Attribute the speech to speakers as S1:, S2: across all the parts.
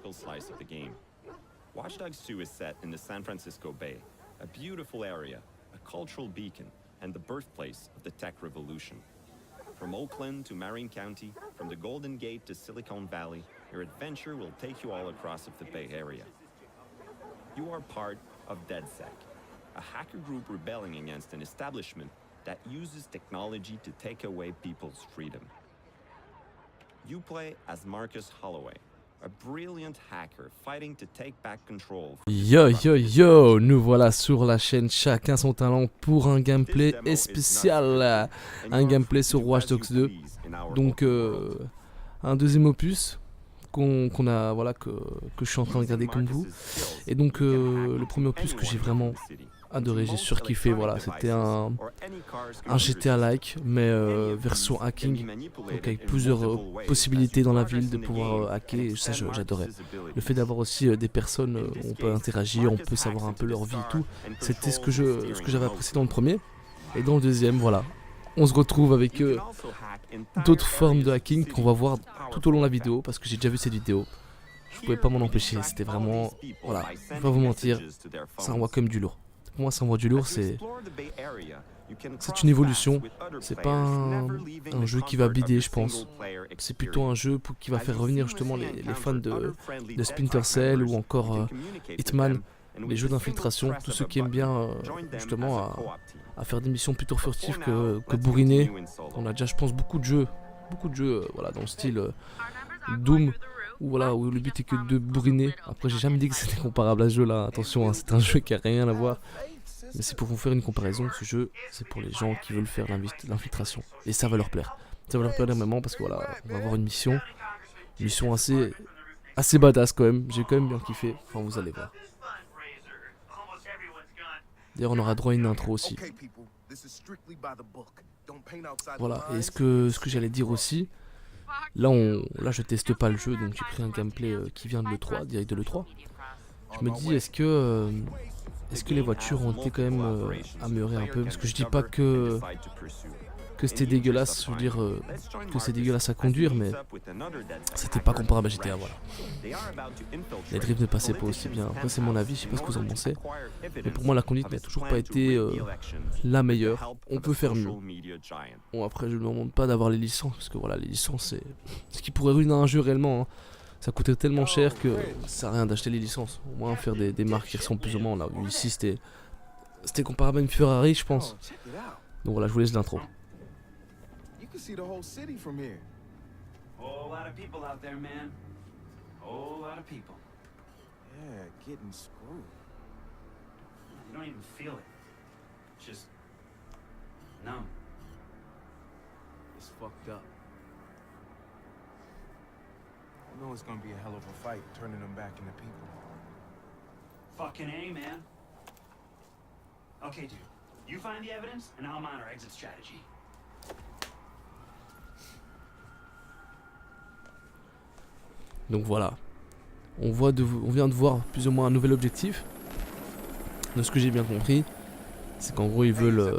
S1: vertical slice of the game. Watch Dogs 2 is set in the San Francisco Bay, a beautiful area, a cultural beacon, and the birthplace of the tech revolution. From Oakland to Marin County, from the Golden Gate to Silicon Valley, your adventure will take you all across of the Bay Area. You are part of DedSec, a hacker group rebelling against an establishment that uses technology to take away people's freedom. You play as Marcus Holloway, a brilliant hacker fighting to take back control.
S2: Yo yo yo, nous voilà sur la chaîne Chacun son talent pour un gameplay spécial, un gameplay sur Watch Dogs 2. Donc un deuxième opus qu'on a, voilà, que je suis en train de regarder comme vous. Et donc le premier opus que j'ai vraiment adoré, j'ai surkiffé, voilà, c'était un GTA-like mais version hacking, donc avec plusieurs possibilités dans la ville de pouvoir hacker, et ça j'adorais. Le fait d'avoir aussi des personnes où on peut interagir, on peut savoir un peu leur vie et tout, c'était ce que j'avais apprécié dans le premier. Et dans le deuxième, voilà, on se retrouve avec d'autres formes de hacking qu'on va voir tout au long de la vidéo, parce que j'ai déjà vu cette vidéo. Je pouvais pas m'en empêcher, c'était vraiment, voilà, je vais pas vous mentir, ça envoie comme du lourd. Pour moi, ça envoie du lourd, c'est une évolution, c'est pas un jeu qui va bider, je pense. C'est plutôt un jeu qui va faire revenir justement les fans de Splinter Cell ou encore Hitman, les jeux d'infiltration, tous ceux qui aiment bien justement à faire des missions plutôt furtives que bourriner. On a déjà, je pense, beaucoup de jeux voilà, dans le style Doom, où le but est que de bourriner. Après, j'ai jamais dit que c'était comparable à ce jeu là, attention, hein, c'est un jeu qui a rien à voir. Mais c'est pour vous faire une comparaison, ce jeu, c'est pour les gens qui veulent faire l'infiltration. Et ça va leur plaire. Ça va leur plaire énormément parce que voilà, on va avoir une mission assez badass quand même. J'ai quand même bien kiffé, enfin vous allez voir. D'ailleurs, on aura droit à une intro aussi. Voilà, et ce que j'allais dire aussi, là je teste pas le jeu, donc j'ai pris un gameplay qui vient de l'E3, direct de l'E3. Je me dis, est-ce que les voitures ont été quand même améliorées un peu, parce que je dis pas que c'était dégueulasse, je veux dire que c'est dégueulasse à conduire, mais c'était pas comparable à GTA, voilà. Les drifts ne passaient pas aussi bien. Après, c'est mon avis, je sais pas ce que vous en pensez, mais pour moi la conduite n'a toujours pas été la meilleure. On peut faire mieux. Bon, après, je ne demande pas d'avoir les licences, parce que voilà, les licences c'est ce qui pourrait ruiner un jeu réellement, hein. Ça coûterait tellement cher que ça sert à rien d'acheter les licences. Au moins faire des marques qui ressemblent plus ou moins. Là, ici c'était comparable à une Ferrari, je pense. Donc voilà, je vous laisse l'intro.
S3: See the whole city from here.
S4: Whole lot of people out there, man. Whole lot of people.
S3: Yeah, getting screwed.
S4: You don't even feel it. Just numb.
S3: It's fucked up. I know it's gonna be a hell of a fight turning them back into people.
S4: Fucking A, man. Okay, dude. You find the evidence, and I'll mine our exit strategy.
S2: Donc voilà, on vient de voir plus ou moins un nouvel objectif. De ce que j'ai bien compris, c'est qu'en gros ils veulent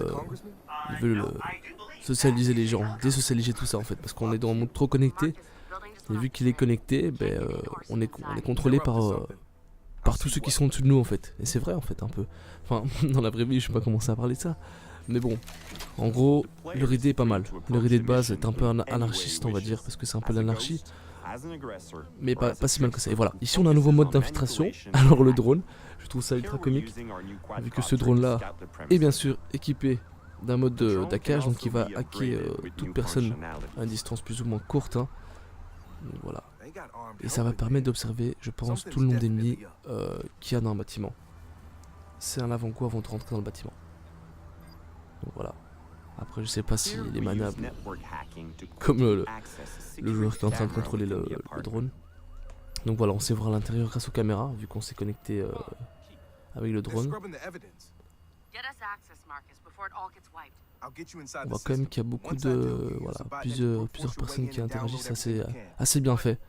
S2: socialiser les gens, désocialiser tout ça en fait, parce qu'on est dans un monde trop connecté. Et vu qu'il est connecté, on est contrôlé par tous ceux qui sont au-dessus de nous en fait. Et c'est vrai en fait un peu. Enfin, dans la vraie vie, je sais pas commencer à parler de ça. Mais bon, en gros, leur idée est pas mal. Leur idée de base est un peu anarchiste, on va dire, parce que c'est un peu l'anarchie. Mais pas si mal que ça. Et voilà, ici on a un nouveau mode d'infiltration. Alors le drone, je trouve ça ultra comique, vu que ce drone là est bien sûr équipé d'un mode d'hackage, donc il va hacker toute personne à une distance plus ou moins courte, hein. Donc voilà, et ça va permettre d'observer, je pense, tout le nombre d'ennemis qu'il y a dans un bâtiment. C'est un avant-goût avant de rentrer dans le bâtiment. Donc voilà. Après, je sais pas si les manables, comme le joueur qui est en train de contrôler le drone. Donc voilà, on sait voir l'intérieur grâce aux caméras, vu qu'on s'est connecté avec le drone. On voit quand même qu'il y a beaucoup de... Voilà, plusieurs personnes qui interagissent, assez bien fait.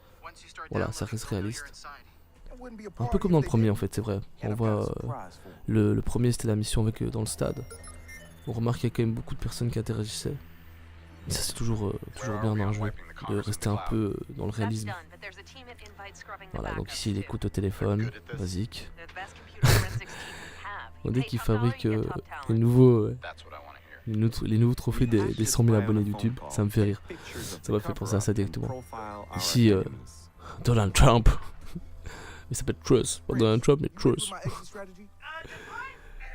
S2: Voilà, ça reste réaliste. Un peu comme dans le premier en fait, c'est vrai. On voit le premier c'était la mission avec dans le stade. On remarque qu'il y a quand même beaucoup de personnes qui interagissaient. Ça c'est toujours bien dans un jeu, de rester un peu dans le réalisme. Voilà, donc ici il écoute au téléphone, basique. On dit qu'il fabrique les nouveaux trophées des 100 000 abonnés YouTube, ça me fait rire. Ça m'a fait penser à ça directement. Ici, Donald Trump. Il s'appelle Truss, pas Donald Trump, mais Truss.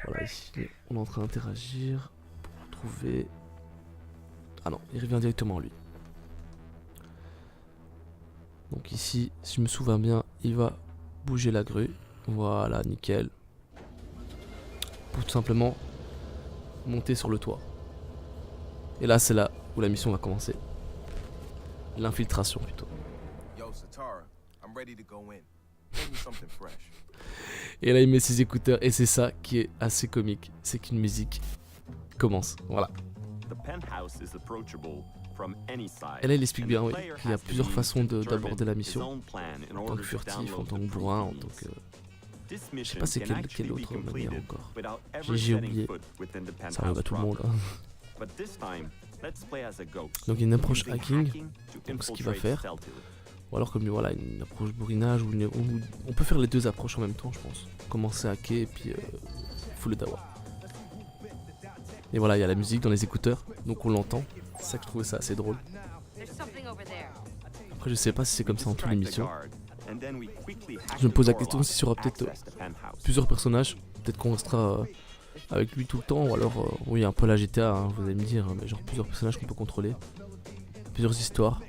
S2: Voilà, ici, on est en train d'interagir pour trouver... Ah non, il revient directement à lui. Donc ici, si je me souviens bien, il va bouger la grue. Voilà, nickel. Pour tout simplement monter sur le toit. Et là, c'est là où la mission va commencer. L'infiltration plutôt.
S3: Yo, Satara, I'm ready to go in. Give me something fresh.
S2: Et là, il met ses écouteurs et c'est ça qui est assez comique. C'est qu'une musique commence. Voilà. Et là, il explique bien, oui, qu'il y a plusieurs façons d'aborder la mission. En tant que furtif, en tant que bourrin, en tant que... Je sais pas c'est quelle autre manière encore. J'ai oublié. Ça arrive à tout le monde. Hein. Donc il y a une approche hacking, donc ce qu'il va faire. Ou alors comme voilà, une approche bourrinage, ou on peut faire les deux approches en même temps je pense. Commencer à hacker et puis full dawa. Et voilà, il y a la musique dans les écouteurs, donc on l'entend. C'est ça que je trouvais ça assez drôle. Après je sais pas si c'est comme ça en toutes les missions. Je me pose la question s'il y aura peut-être plusieurs personnages. Peut-être qu'on restera avec lui tout le temps. Ou alors, oui, un peu la GTA, hein, vous allez me dire. Mais genre plusieurs personnages qu'on peut contrôler. Plusieurs histoires.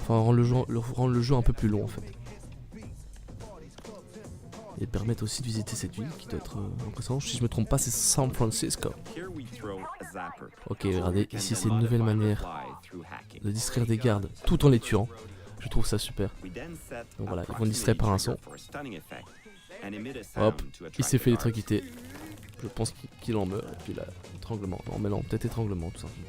S2: Enfin, rendre le jeu un peu plus long en fait. Et permettre aussi de visiter cette ville qui doit être impressionnante. Si je me trompe pas, c'est San Francisco. Ok, regardez, ici c'est une nouvelle manière de distraire des gardes tout en les tuant. Je trouve ça super. Donc voilà, ils vont distraire par un son. Hop, il s'est fait électrocuter. Je pense qu'il en meurt. Et puis là, étranglement. Non, mais non, peut-être étranglement tout simplement.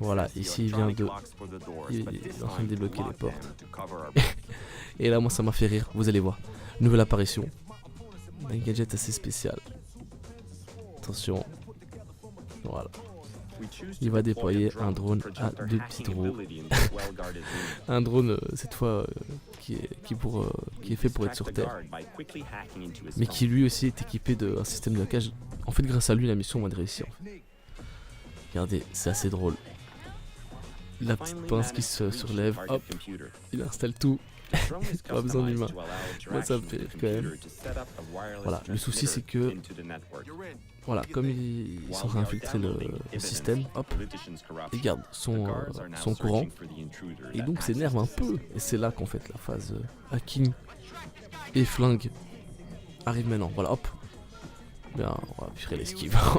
S2: Voilà, ici il vient de... Il est en train de débloquer les portes. Et là, moi ça m'a fait rire, vous allez voir. Nouvelle apparition. Un gadget assez spécial. Attention. Voilà. Il va déployer un drone à 2 petites roues. Un drone, cette fois, qui est fait pour être sur Terre. Mais qui lui aussi est équipé d'un système de hackage. En fait, grâce à lui, la mission va être réussie. En fait. Regardez, c'est assez drôle. La petite pince qui se surlève, hop, il installe tout. Pas besoin d'humain. Moi ça me fait rire quand même. Voilà, le souci c'est que voilà, comme ils sont réinfiltrés le système, hop, ils gardent son courant. Et donc s'énerve un peu. Et c'est là qu'en fait la phase hacking et flingue arrive maintenant. Voilà, hop. Bien, on va virer l'esquive. En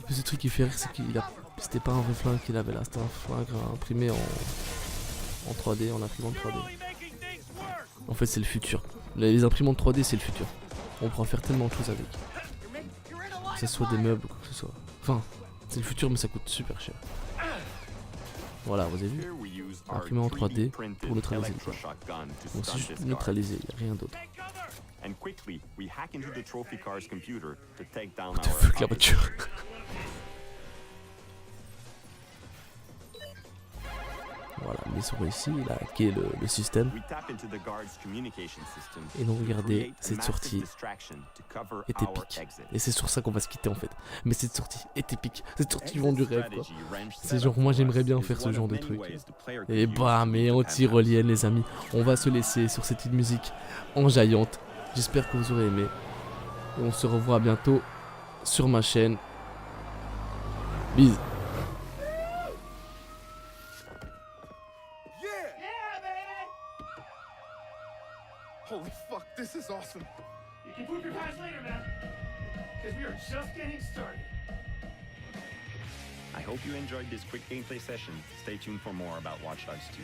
S2: plus, le truc qui fait rire, c'est qu'il a. C'était pas un vrai flingue qu'il avait là, c'était un flingue imprimé en 3D, en imprimante 3D. En fait, c'est le futur. Les imprimantes 3D, c'est le futur. On pourra faire tellement de choses avec. Que ce soit des meubles ou quoi que ce soit. Enfin, c'est le futur, mais ça coûte super cher. Voilà, vous avez vu, imprimé en 3D pour neutraliser le corps. Donc c'est juste neutraliser, il n'y a rien d'autre. What the fuck, la voiture. Voilà, mais sur ici, il a hacké le système. Et donc regardez, cette sortie est épique. Et c'est sur ça qu'on va se quitter en fait. Mais cette sortie est épique. Cette sortie vend du rêve quoi. C'est genre, moi j'aimerais bien faire ce genre de truc. Et bam, et en tyrolienne les amis. On va se laisser sur cette musique enjaillante. J'espère que vous aurez aimé. Et on se revoit bientôt sur ma chaîne. Bisous.
S3: Holy fuck, this is awesome.
S4: You can poop your pants later, man. Because we are just getting started.
S1: I hope you enjoyed this quick gameplay session. Stay tuned for more about Watch Dogs 2.